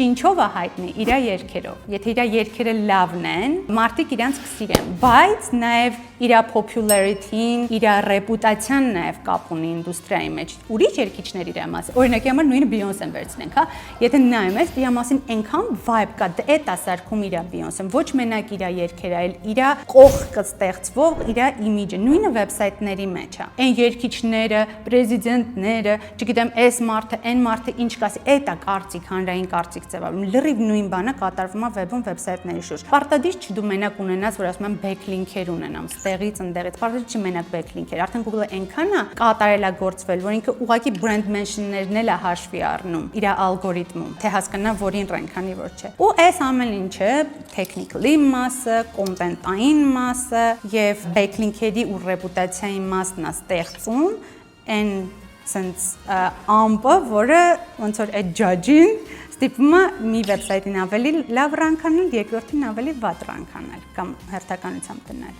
Ինչով է հայտնի իր երգերով։ Եթե իր երգերը լավն են, մարդիկ իրանց կսիրեն, բայց նաև իր popularity-ին, իր ռեպուտացիան նաև կապ ունի ինդուստրիայի մեջ։ Ուրիշ երգիչներ իր մասին։ Օրինակի համար նույնը Բեյոնսեն վերցնենք, հա։ Եթե նայում ես, իր մասին այնքան vibe կա, դա է սարքում իր Բեյոնսեն, ոչ մենակ իր երգերը, այլ իր կողքը ստեղծվող իր իմիջը, նույնը վեբսայթների մեջ է։ Այն երգիչները, պրեզիդենտները, չգիտեմ, այս մարդը, այն մարդը ինչ կասի, դա կարծիք, հանրային կարծիք ձևավորում, լրիվ նույն բանը կատարվում է վեբում վեբսայթների շուրջ։ Պարտադիր չի դու մենակ ունենաս, որ ասում եմ բեքլինքեր ունենամ, ստեղից ընդեղից, պարտադիր չի մենակ բեքլինքեր, արդեն Google-ը այնքան է կատարելագործվել, որ ինքը ուղղակի brand mention-ներն էլ է հաշվի առնում իր ալգորիթմում, թե հասկանա որին rank անի, որ չէ։ Ու այս ամեն ինչը technically մասը, content-ային մասը եւ backlink-երի ու ռեպուտացիայի մասն է ստեղծում այն sense ամպը, որը ոնց որ այդ judge-ին ստիպում է մի վեբսայթին ավելի լավ rank անել, երկրորդին ավելի վատ rank անել կամ հերթականությամբ դնել։